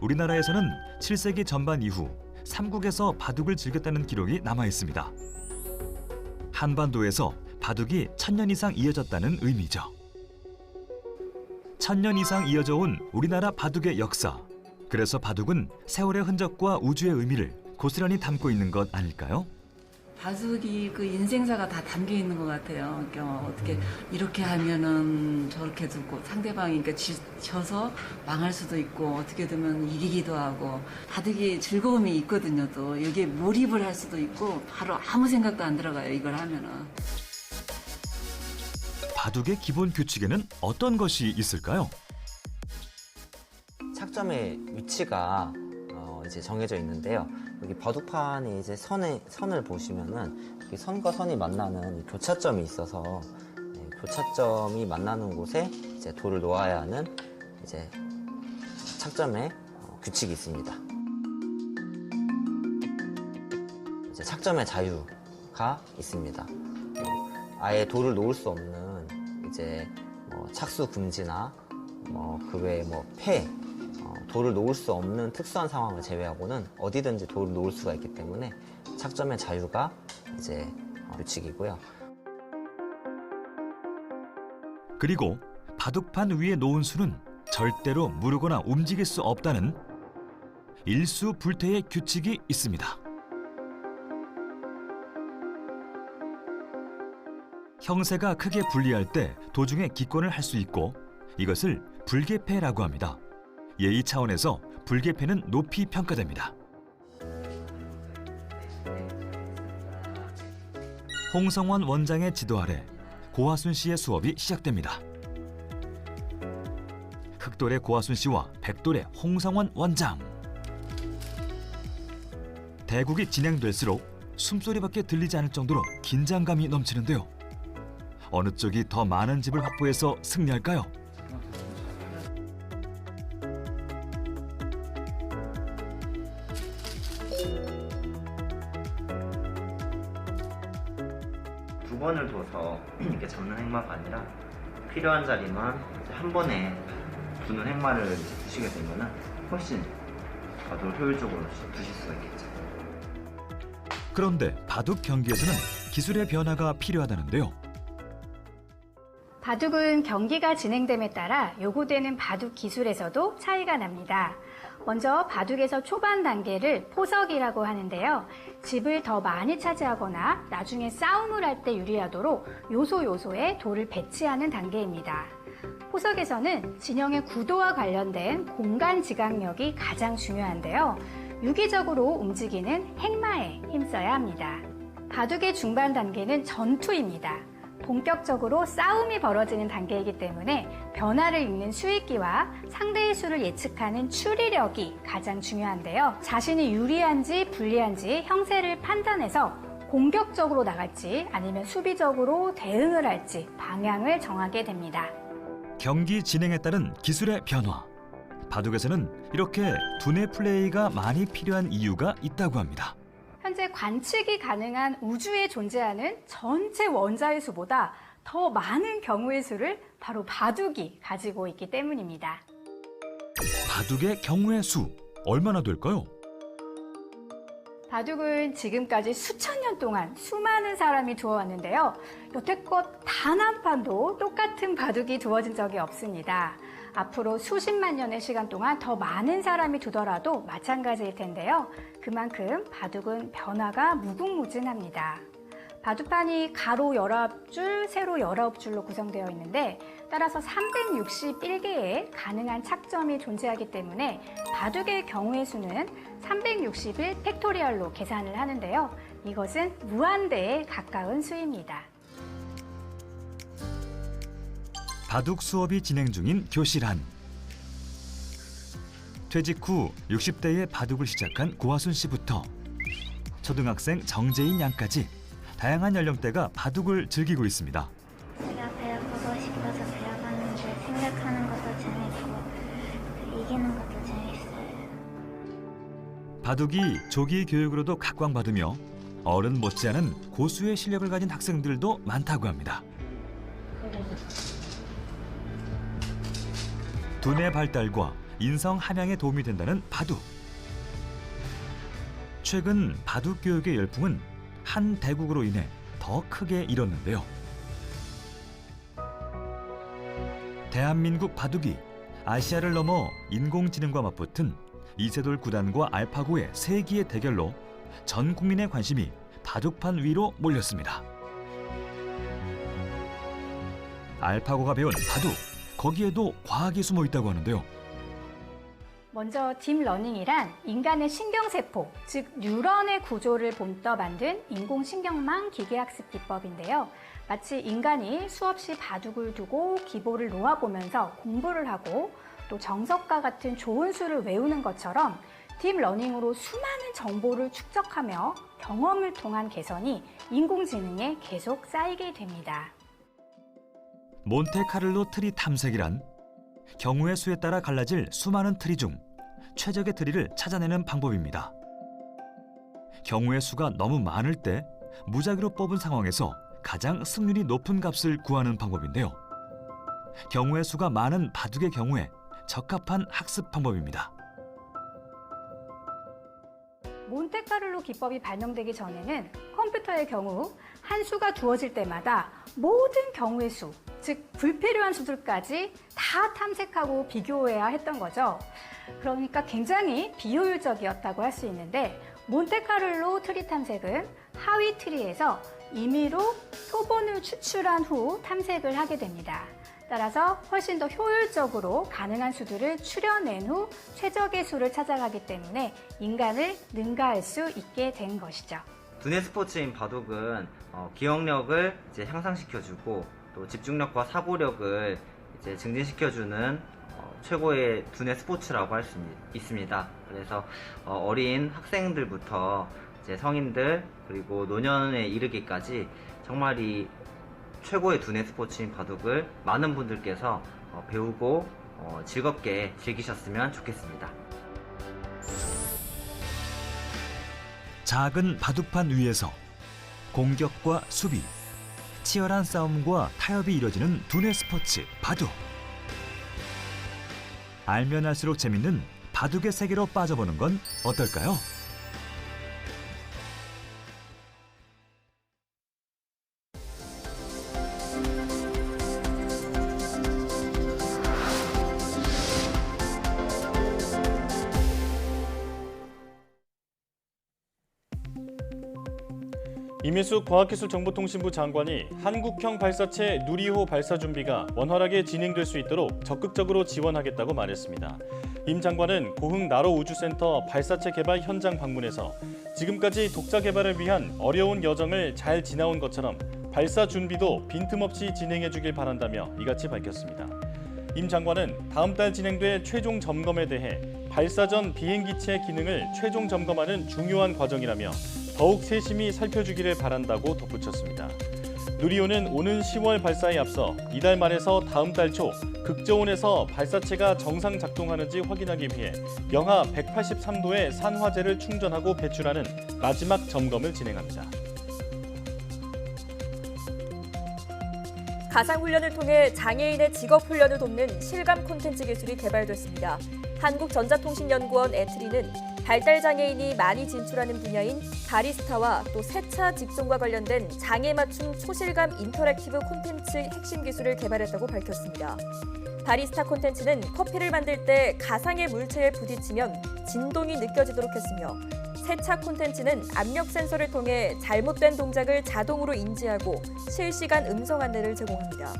우리나라에서는 7세기 전반 이후 삼국에서 바둑을 즐겼다는 기록이 남아 있습니다. 한반도에서 바둑이 1000년 이상 이어졌다는 의미죠. 1000년 이상 이어져 온 우리나라 바둑의 역사. 그래서 바둑은 세월의 흔적과 우주의 의미를 고스란히 담고 있는 것 아닐까요? 바둑이 그 인생사가 다 담겨 있는 것 같아요. 그러니까 어떻게 이렇게 하면은 저렇게 두고 상대방이 그러니까 져서 망할 수도 있고 어떻게 되면 이기기도 하고 바둑이 즐거움이 있거든요. 또 여기에 몰입을 할 수도 있고 바로 아무 생각도 안 들어가요. 이걸 하면은. 바둑의 기본 규칙에는 어떤 것이 있을까요? 착점의 위치가 이제 정해져 있는데요. 여기 바둑판에 이제 선을 보시면은 선과 선이 만나는 이 교차점이 있어서 교차점이 만나는 곳에 이제 돌을 놓아야 하는 이제 착점의 규칙이 있습니다. 이제 착점의 자유가 있습니다. 아예 돌을 놓을 수 없는 이제 착수 금지나 그 외에 폐, 돌을 놓을 수 없는 특수한 상황을 제외하고는 어디든지 돌을 놓을 수가 있기 때문에 착점의 자유가 이제 규칙이고요. 그리고 바둑판 위에 놓은 수는 절대로 무르거나 움직일 수 없다는 일수불태의 규칙이 있습니다. 형세가 크게 불리할 때 도중에 기권을 할 수 있고 이것을 불개패라고 합니다. 예의 차원에서 불개패는 높이 평가됩니다. 홍성원 원장의 지도 아래 고하순 씨의 수업이 시작됩니다. 흑돌의 고하순 씨와 백돌의 홍성원 원장. 대국이 진행될수록 숨소리밖에 들리지 않을 정도로 긴장감이 넘치는데요. 어느 쪽이 더 많은 집을 확보해서 승리할까요? 두 번을 둬서 이렇게 잡는 행마가 아니라 필요한 자리만 한 번에 두는 행마를 두시게 되면 훨씬 바둑을 효율적으로 두실 수가 있겠죠. 그런데 바둑 경기에서는 기술의 변화가 필요하다는데요. 바둑은 경기가 진행됨에 따라 요구되는 바둑 기술에서도 차이가 납니다. 먼저 바둑에서 초반 단계를 포석이라고 하는데요. 집을 더 많이 차지하거나 나중에 싸움을 할 때 유리하도록 요소에 돌을 배치하는 단계입니다. 포석에서는 진영의 구도와 관련된 공간 지각력이 가장 중요한데요. 유기적으로 움직이는 행마에 힘써야 합니다. 바둑의 중반 단계는 전투입니다. 본격적으로 싸움이 벌어지는 단계이기 때문에 변화를 읽는 수익기와 상대의 수를 예측하는 추리력이 가장 중요한데요. 자신이 유리한지 불리한지 형세를 판단해서 공격적으로 나갈지 아니면 수비적으로 대응을 할지 방향을 정하게 됩니다. 경기 진행에 따른 기술의 변화. 바둑에서는 이렇게 두뇌 플레이가 많이 필요한 이유가 있다고 합니다. 현재 관측이 가능한 우주에 존재하는 전체 원자의 수보다 더 많은 경우의 수를 바로 바둑이 가지고 있기 때문입니다. 바둑의 경우의 수 얼마나 될까요? 바둑은 지금까지 수천 년 동안 수많은 사람이 두어왔는데요. 여태껏 단 한 판도 똑같은 바둑이 두어진 적이 없습니다. 앞으로 수십만 년의 시간 동안 더 많은 사람이 두더라도 마찬가지일 텐데요. 그만큼 바둑은 변화가 무궁무진합니다. 바둑판이 가로 19줄, 세로 19줄로 구성되어 있는데 따라서 361개의 가능한 착점이 존재하기 때문에 바둑의 경우의 수는 361 팩토리얼로 계산을 하는데요. 이것은 무한대에 가까운 수입니다. 바둑 수업이 진행 중인 교실 안. 퇴직 후 60대에 바둑을 시작한 고하순 씨부터 초등학생 정재인 양까지 다양한 연령대가 바둑을 즐기고 있습니다. 제가 배워보고 싶어서 배워봤는데 생각하는 것도 재밌고 이기는 것도 재밌어요. 바둑이 조기 교육으로도 각광받으며 어른 못지않은 고수의 실력을 가진 학생들도 많다고 합니다. 두뇌 발달과 인성 함양에 도움이 된다는 바둑. 최근 바둑 교육의 열풍은 한 대국으로 인해 더 크게 일었는데요. 대한민국 바둑이 아시아를 넘어 인공지능과 맞붙은 이세돌 구단과 알파고의 세기의 대결로 전 국민의 관심이 바둑판 위로 몰렸습니다. 알파고가 배운 바둑, 거기에도 과학이 숨어 있다고 하는데요. 먼저 딥러닝이란 인간의 신경세포, 즉 뉴런의 구조를 본떠 만든 인공신경망 기계학습 기법인데요. 마치 인간이 수없이 바둑을 두고 기보를 놓아보면서 공부를 하고 또 정석과 같은 좋은 수를 외우는 것처럼 딥러닝으로 수많은 정보를 축적하며 경험을 통한 개선이 인공지능에 계속 쌓이게 됩니다. 몬테카를로 트리 탐색이란 경우의 수에 따라 갈라질 수많은 트리 중 최적의 트리를 찾아내는 방법입니다. 경우의 수가 너무 많을 때 무작위로 뽑은 상황에서 가장 승률이 높은 값을 구하는 방법인데요. 경우의 수가 많은 바둑의 경우에 적합한 학습 방법입니다. 몬테카를로 기법이 발명되기 전에는 컴퓨터의 경우 한 수가 주어질 때마다 모든 경우의 수, 즉 불필요한 수들까지 다 탐색하고 비교해야 했던 거죠. 그러니까 굉장히 비효율적이었다고 할 수 있는데, 몬테카를로 트리 탐색은 하위 트리에서 임의로 표본을 추출한 후 탐색을 하게 됩니다. 따라서 훨씬 더 효율적으로 가능한 수들을 추려낸 후 최적의 수를 찾아가기 때문에 인간을 능가할 수 있게 된 것이죠. 두뇌 스포츠인 바둑은 기억력을 이제 향상시켜주고 또 집중력과 사고력을 이제 증진시켜주는 최고의 두뇌 스포츠라고 할 수 있습니다. 그래서 어린 학생들부터 이제 성인들 그리고 노년에 이르기까지 정말 이 최고의 두뇌 스포츠인 바둑을 많은 분들께서 배우고 즐겁게 즐기셨으면 좋겠습니다. 작은 바둑판 위에서 공격과 수비, 치열한 싸움과 타협이 이뤄지는 두뇌 스포츠 바둑. 알면 알수록 재밌는 바둑의 세계로 빠져보는 건 어떨까요? 이미숙 과학기술정보통신부 장관이 한국형 발사체 누리호 발사 준비가 원활하게 진행될 수 있도록 적극적으로 지원하겠다고 말했습니다. 임 장관은 고흥 나로우주센터 발사체 개발 현장 방문해서 지금까지 독자 개발을 위한 어려운 여정을 잘 지나온 것처럼 발사 준비도 빈틈없이 진행해주길 바란다며 이같이 밝혔습니다. 임 장관은 다음 달 진행될 최종 점검에 대해 발사 전 비행기체 기능을 최종 점검하는 중요한 과정이라며 더욱 세심히 살펴주기를 바란다고 덧붙였습니다. 누리호는 오는 10월 발사에 앞서 이달 말에서 다음 달 초 극저온에서 발사체가 정상 작동하는지 확인하기 위해 영하 183도의 산화제를 충전하고 배출하는 마지막 점검을 진행합니다. 가상훈련을 통해 장애인의 직업훈련을 돕는 실감 콘텐츠 기술이 개발됐습니다. 한국전자통신연구원 에트리는 발달장애인이 많이 진출하는 분야인 바리스타와 또 세차 직종과 관련된 장애 맞춤 초실감 인터랙티브 콘텐츠 핵심 기술을 개발했다고 밝혔습니다. 바리스타 콘텐츠는 커피를 만들 때 가상의 물체에 부딪히면 진동이 느껴지도록 했으며, 세차 콘텐츠는 압력 센서를 통해 잘못된 동작을 자동으로 인지하고 실시간 음성 안내를 제공합니다.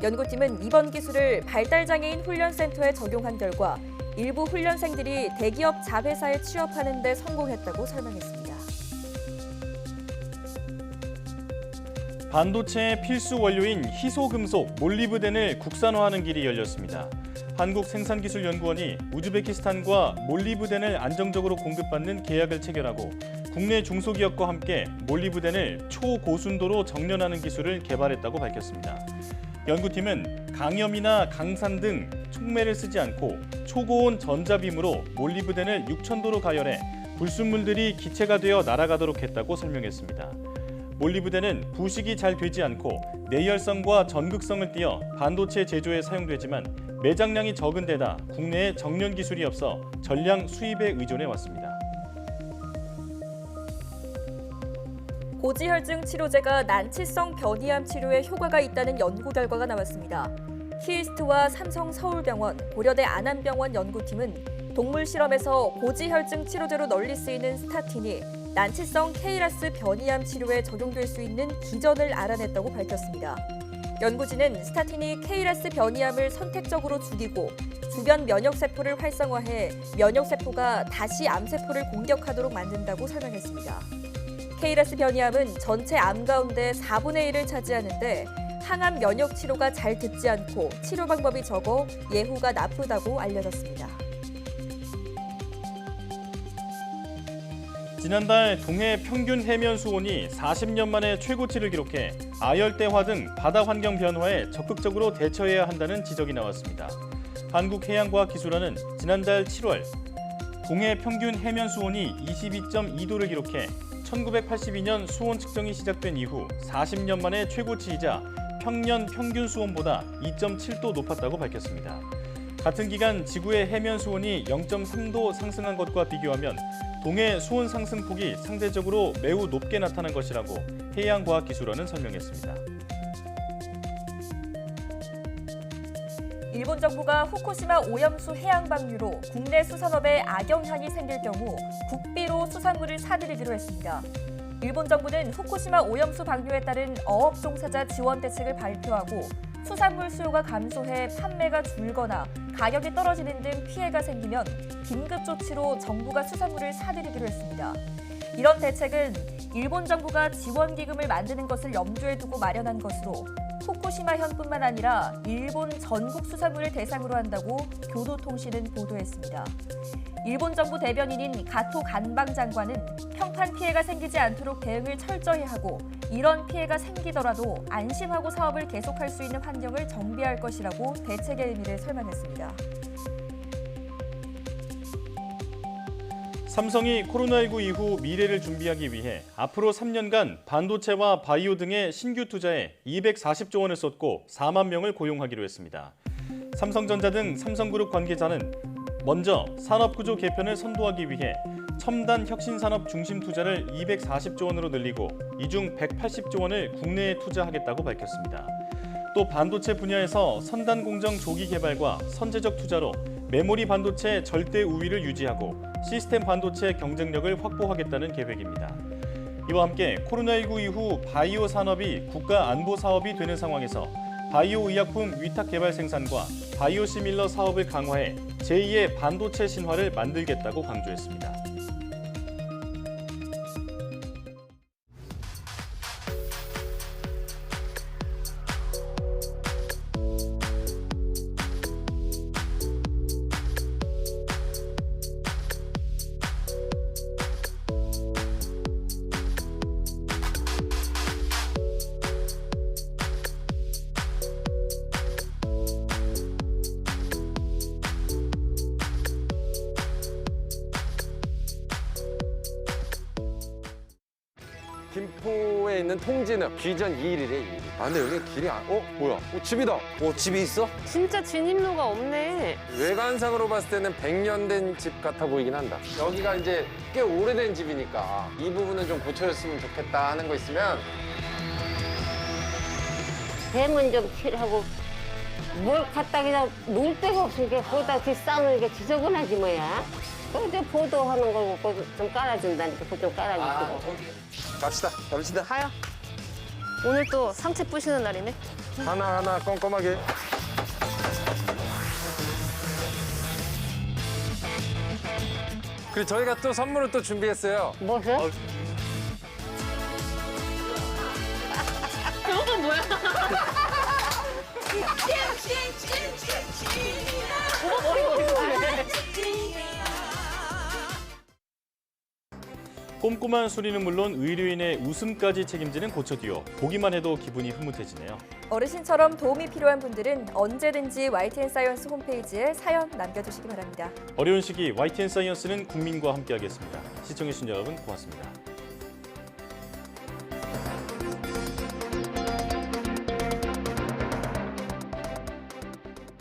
연구팀은 이번 기술을 발달장애인 훈련센터에 적용한 결과 일부 훈련생들이 대기업 자회사에 취업하는 데 성공했다고 설명했습니다. 반도체의 필수 원료인 희소금속 몰리브덴을 국산화하는 길이 열렸습니다. 한국생산기술연구원이 우즈베키스탄과 몰리브덴을 안정적으로 공급받는 계약을 체결하고 국내 중소기업과 함께 몰리브덴을 초고순도로 정련하는 기술을 개발했다고 밝혔습니다. 연구팀은 강염이나 강산 등 촉매를 쓰지 않고 초고온 전자빔으로 몰리브덴을 6000도로 가열해 불순물들이 기체가 되어 날아가도록 했다고 설명했습니다. 몰리브덴은 부식이 잘 되지 않고 내열성과 전극성을 띠어 반도체 제조에 사용되지만 매장량이 적은 데다 국내에 정련 기술이 없어 전량 수입에 의존해 왔습니다. 고지혈증 치료제가 난치성 변이암 치료에 효과가 있다는 연구 결과가 나왔습니다. 키이스트와 삼성서울병원, 고려대 안암병원 연구팀은 동물 실험에서 고지혈증 치료제로 널리 쓰이는 스타틴이 난치성 KRAS 변이암 치료에 적용될 수 있는 기전을 알아냈다고 밝혔습니다. 연구진은 스타틴이 KRAS 변이암을 선택적으로 죽이고 주변 면역세포를 활성화해 면역세포가 다시 암세포를 공격하도록 만든다고 설명했습니다. KRAS 변이암은 전체 암 가운데 4분의 1을 차지하는데 항암 면역 치료가 잘 듣지 않고 치료 방법이 적어 예후가 나쁘다고 알려졌습니다. 지난달 동해 평균 해면 수온이 40년 만에 최고치를 기록해 아열대화 등 바다 환경 변화에 적극적으로 대처해야 한다는 지적이 나왔습니다. 한국해양과학기술원은 지난달 7월 동해 평균 해면 수온이 22.2도를 기록해 1982년 수온 측정이 시작된 이후 40년 만에 최고치이자 평년 평균 수온보다 2.7도 높았다고 밝혔습니다. 같은 기간 지구의 해면 수온이 0.3도 상승한 것과 비교하면 동해 수온 상승폭이 상대적으로 매우 높게 나타난 것이라고 해양과학기술원은 설명했습니다. 일본 정부가 후쿠시마 오염수 해양 방류로 국내 수산업에 악영향이 생길 경우 국비로 수산물을 사들이기로 했습니다. 일본 정부는 후쿠시마 오염수 방류에 따른 어업 종사자 지원 대책을 발표하고 수산물 수요가 감소해 판매가 줄거나 가격이 떨어지는 등 피해가 생기면 긴급 조치로 정부가 수산물을 사들이기로 했습니다. 이런 대책은 일본 정부가 지원 기금을 만드는 것을 염두에 두고 마련한 것으로 후쿠시마현뿐만 아니라 일본 전국 수산물을 대상으로 한다고 교도통신은 보도했습니다. 일본 정부 대변인인 가토 간방 장관은 평판 피해가 생기지 않도록 대응을 철저히 하고 이런 피해가 생기더라도 안심하고 사업을 계속할 수 있는 환경을 정비할 것이라고 대책의 의미를 설명했습니다. 삼성이 코로나19 이후 미래를 준비하기 위해 앞으로 3년간 반도체와 바이오 등의 신규 투자에 240조 원을 쏟고 4만 명을 고용하기로 했습니다. 삼성전자 등 삼성그룹 관계자는 먼저 산업구조 개편을 선도하기 위해 첨단 혁신산업 중심 투자를 240조 원으로 늘리고 이 중 180조 원을 국내에 투자하겠다고 밝혔습니다. 또 반도체 분야에서 선단 공정 조기 개발과 선제적 투자로 메모리 반도체 절대 우위를 유지하고 시스템 반도체 경쟁력을 확보하겠다는 계획입니다. 이와 함께 코로나19 이후 바이오 산업이 국가 안보 사업이 되는 상황에서 바이오 의약품 위탁 개발 생산과 바이오 시밀러 사업을 강화해 제2의 반도체 신화를 만들겠다고 강조했습니다. 김포에 있는 통진읍 귀전 2일이래 2일. 아 근데 여기 길이 뭐야? 집이다. 집이 있어? 진짜 진입로가 없네. 외관상으로 봤을 때는 100년 된 집 같아 보이긴 한다. 여기가 이제 꽤 오래된 집이니까 이 부분은 좀 고쳐졌으면 좋겠다 하는 거 있으면 뱀은 좀 칠하고 뭘 갖다 그냥 놓을 데가 없으니까 거기다 뒷싸움을 이게 지저분하지 뭐야. 그런데 보도하는 거 좀 깔아준다니까 그거 좀 깔아주시고. 갑시다. 가요. 오늘 또 상체 부시는 날이네. 하나하나 꼼꼼하게. 그리고 저희가 또 선물을 또 준비했어요. 뭐죠? 저건 뭐야? 꼼꼼한 수리는 물론 의료인의 웃음까지 책임지는 고쳐듀오. 보기만 해도 기분이 흐뭇해지네요. 어르신처럼 도움이 필요한 분들은 언제든지 YTN사이언스 홈페이지에 사연 남겨주시기 바랍니다. 어려운 시기 YTN사이언스는 국민과 함께하겠습니다. 시청해주신 여러분 고맙습니다.